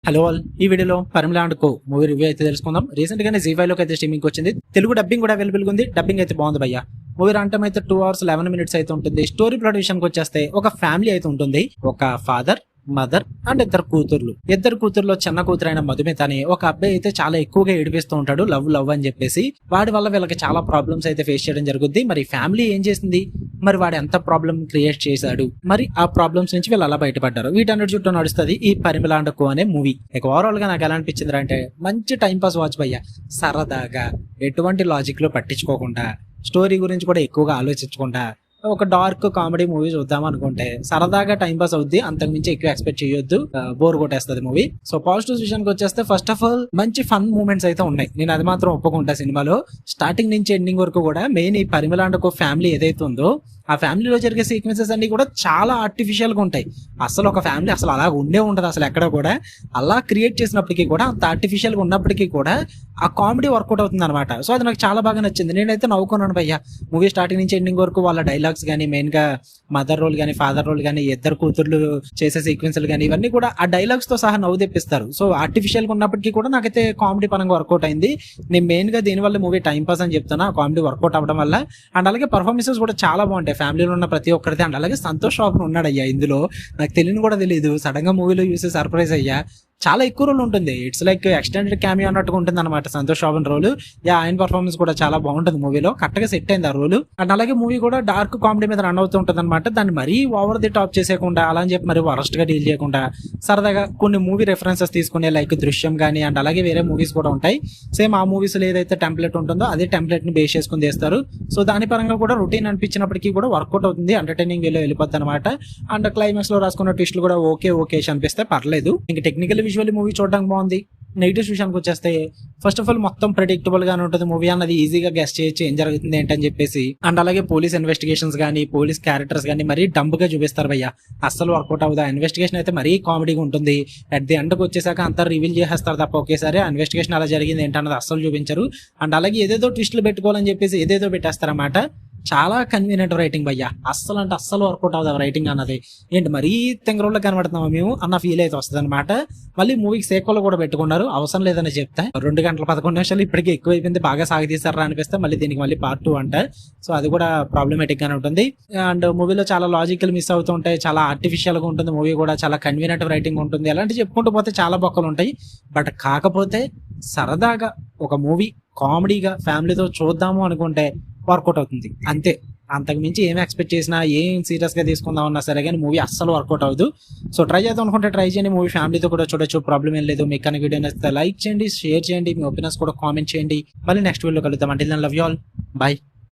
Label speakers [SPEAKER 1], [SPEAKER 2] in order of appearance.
[SPEAKER 1] Hello all, ఈ వీడియోలో పరిమళ and co movie review అయితే తెలుసుకుందాం. రీసెంట్ గానే జీ5 లోకి అయితే స్ట్రీమింగ్ వచ్చింది. తెలుగు డబ్బింగ్ కూడా అవైలబుల్ ఉంది. డబ్బింగ్ అయితే బాగుంది భయ్య. మూవీ రన్ టైం అయితే 2 hours 11 minutes అయితే ఉంటుంది. స్టోరీ ప్లాట్ విషయానికి వచ్చేస్తే ఒక ఫ్యామిలీ అయితే ఉంటుంది. ఒక ఫాదర్, మదర్ అండ్ ఇద్దరు కూతుర్లో చిన్న కూతురైన మధుమిత అని ఒక అబ్బాయి అయితే చాలా ఎక్కువగా ఏడిపిస్తూ ఉంటాడు. లవ్ అని చెప్పేసి వాడి వల్ల వీళ్ళకి చాలా ప్రాబ్లమ్స్ అయితే ఫేస్ చేయడం జరుగుద్ది. మరి ఫ్యామిలీ ఏం చేసింది, మరి వాడు ఎంత ప్రాబ్లం క్రియేట్ చేశాడు, మరి ఆ ప్రాబ్లమ్స్ నుంచి వీళ్ళు అలా బయటపడ్డారు, వీటన్నిటి చుట్టూ నడుస్తుంది ఈ పరిమళ అండ్ కో అనే మూవీ. ఇక ఓవరాల్ గా నాకు ఎలా అనిపించింది అంటే మంచి టైం పాస్ వాచ్ భయ్య. సరదాగా ఎటువంటి లాజిక్ లో పట్టించుకోకుండా, స్టోరీ గురించి కూడా ఎక్కువగా ఆలోచించకుండా ఒక డార్క్ కామెడీ మూవీ చూద్దాం అనుకుంటే సరదాగా టైం పాస్ అవుద్ది. అంతకుమించి ఎక్కువ ఎక్స్పెక్ట్ చేయొద్దు, బోర్ కొట్టేస్తుంది మూవీ. సో పాజిటివ్ విషయానికి వచ్చేస్తే ఫస్ట్ ఆఫ్ ఆల్ మంచి ఫన్ మూమెంట్స్ అయితే ఉన్నాయి. నేను అది మాత్రం ఒప్పుకుంటా. సినిమాలో స్టార్టింగ్ నుంచి ఎండింగ్ వరకు కూడా మెయిన్ ఈ పరిమళ అండ్ కో ఫ్యామిలీ ఏదైతే ఉందో ఆ ఫ్యామిలీలో జరిగే సీక్వెన్సెస్ అన్ని కూడా చాలా ఆర్టిఫిషియల్ గా ఉంటాయి. అసలు ఒక ఫ్యామిలీ అసలు అలా ఉండే ఉండదు అసలు ఎక్కడ కూడా. అలా క్రియేట్ చేసినప్పటికీ కూడా అంత ఆర్టిఫిషియల్ గా ఉన్నప్పటికీ కూడా ఆ కామెడీ వర్కౌట్ అవుతుంది అనమాట. సో అది నాకు చాలా బాగా నచ్చింది. నేనైతే నవ్వుకున్నాను భయ్య. మూవీ స్టార్టింగ్ నుంచి ఎండింగ్ వరకు వాళ్ళ డైలాగ్స్ కానీ, మెయిన్ గా మదర్ రోల్ కానీ, ఫాదర్ రోల్ కానీ, ఇద్దరు కూతుర్లు చేసే సీక్వెన్స్లు కానీ ఇవన్నీ కూడా ఆ డైలాగ్స్ తో సహా నవ్వు తెప్పిస్తారు. సో ఆర్టిఫిషియల్ గా ఉన్నప్పటికీ కూడా నాకైతే కామెడీ పరంగా వర్కౌట్ అయింది. నేను మెయిన్ గా దీనివల్ల మూవీ టైం పాస్ అని చెప్తాను, ఆ కామెడీ వర్కౌట్ అవ్వడం వల్ల. అండ్ అలాగే పర్ఫార్మెన్సెస్ కూడా చాలా బాగుంటాయి ఫ్యామిలీలో ఉన్న ప్రతి ఒక్కరిది. అండ్ అలాగే సంతోష్ బాబు ఉన్నాడు అయ్యా ఇందులో. నాకు తెలియని కూడా తెలియదు, సడన్ గా మూవీలో చూసి సర్ప్రైజ్ అయ్యా. చాలా ఎక్కువ రోల్ ఉంటుంది. ఇట్స్ లైక్ ఎక్స్టెండెడ్ క్యామియో అన్నట్టుగా ఉంటుంది అనమాట సంతోష్ బాబు రోల్. ఆయన పర్ఫార్మెన్స్ కూడా చాలా బాగుంటుంది మూవీలో. కరెక్ట్గా సెట్ అయింది ఆ రోల్. అండ్ అలాగే మూవీ కూడా డార్క్ కామెడీ మీద రన్ అవుతూ ఉంటుంది అనమాట. దాన్ని మరీ ఓవర్ ది టాప్ చేసేయకుండా, అలా అని చెప్పి మరి వరస్ట్ గా డీల్ చేయకుండా సరదాగా కొన్ని మూవీ రెఫరెన్సెస్ తీసుకునే లైక్ దృశ్యం కానీ, అండ్ అలాగే వేరే మూవీస్ కూడా ఉంటాయి. సేమ్ ఆ మూవీస్ లో ఏదైతే టెంప్లెట్ ఉంటుందో అదే టెంప్లెట్ ని బేస్ చేసుకుని చేస్తారు. సో దాని పరంగా కూడా రొటీన్ అనిపించినప్పటికీ కూడా వర్కౌట్ అవుతుంది. ఎంటర్టైనింగ్ వేలో వెళ్ళిపోద్ది అనమాట. అండ్ క్లైమాక్స్ లో రాసుకున్న ట్విస్ట్లు కూడా ఓకే అనిపిస్తే పర్లేదు. ఇంకా టెక్నికల్ విజువల్ మూవీ చూడడానికి బాగుంది. నెగిటివ్స్ విషయానికి వచ్చేస్తే ఫస్ట్ ఆఫ్ ఆల్ మొత్తం ప్రెడిక్టబుల్ గానే ఉంటుంది మూవీ అన్నది. ఈజీగా గెస్ చేయొచ్చు ఏం జరుగుతుంది ఏంటని చెప్పేసి. అండ్ అలాగే పోలీస్ ఇన్వెస్టిగేషన్స్ కానీ, పోలీస్ క్యారెక్టర్స్ కానీ మరీ డంప్ గా చూపిస్తారు భయ్య. అస్సలు వర్కౌట్ అవ్వదు. ఆ ఇన్వెస్టిగేషన్ అయితే మరీ కామెడీగా ఉంటుంది. అట్ ది ఎండ్కి వచ్చేసాక అంతా రివీల్ చేసేస్తారు తప్ప ఒకేసారి ఆ ఇన్వెస్టిగేషన్ అలా జరిగింది ఏంటన్నది అస్సలు చూపించరు. అండ్ అలాగే ఏదేదో ట్విస్టులు పెట్టుకోవాలని చెప్పేసి ఏదేదో పెట్టేస్తారన్నమాట. చాలా కన్వీనియంట్ రైటింగ్ భయ్య. అస్సలు అంటే అస్సలు వర్కౌట్ అవుతుంది రైటింగ్ అన్నది. ఏంటి మరీ తెంగరోళ్ళకి కనబడుతున్నామా మేము అన్న ఫీల్ అయితే వస్తుంది అనమాట. మళ్ళీ మూవీకి సేక్వల్ కూడా పెట్టుకున్నారు, అవసరం లేదని చెప్తే. 2 గంటల 11 నిమిషాలు ఇప్పటికీ ఎక్కువైపోయింది, బాగా సాగతీసారా అనిపిస్తే మళ్ళీ దీనికి మళ్ళీ part 2 అంట. సో అది కూడా ప్రాబ్లమేటిక్ గానే ఉంటుంది. అండ్ మూవీలో చాలా లాజికల్ మిస్ అవుతుంటాయి, చాలా ఆర్టిఫిషియల్ గా ఉంటుంది మూవీ కూడా, చాలా కన్వీనియంట్ రైటింగ్ ఉంటుంది. అలాంటి చెప్పుకుంటూ పోతే చాలా బొక్కలు ఉంటాయి. బట్ కాకపోతే సరదాగా ఒక మూవీ కామెడీగా ఫ్యామిలీతో చూద్దాము అనుకుంటే వర్కౌట్ అవుతుంది అంతే. అంతకు మించి ఏం ఎక్స్పెక్ట్ చేసినా, ఏం సీరియస్ గా తీసుకుందాం అన్నా సరే కానీ మూవీ అస్సలు వర్కౌట్ అవ్వదు. సో ట్రై చేద్దాం అనుకుంటే ట్రై చేయండి. మూవీ ఫ్యామిలీతో కూడా చూడొచ్చు, ప్రాబ్లం ఏం లేదు. మీకు కనుక వీడియో నచ్చితే లైక్ చేయండి, షేర్ చేయండి, మీ ఒపీనియన్స్ కూడా కామెంట్ చేయండి. మళ్ళీ నెక్స్ట్ వీడియో కలుద్దాం. అంటే లవ్ యూ ఆల్, బై.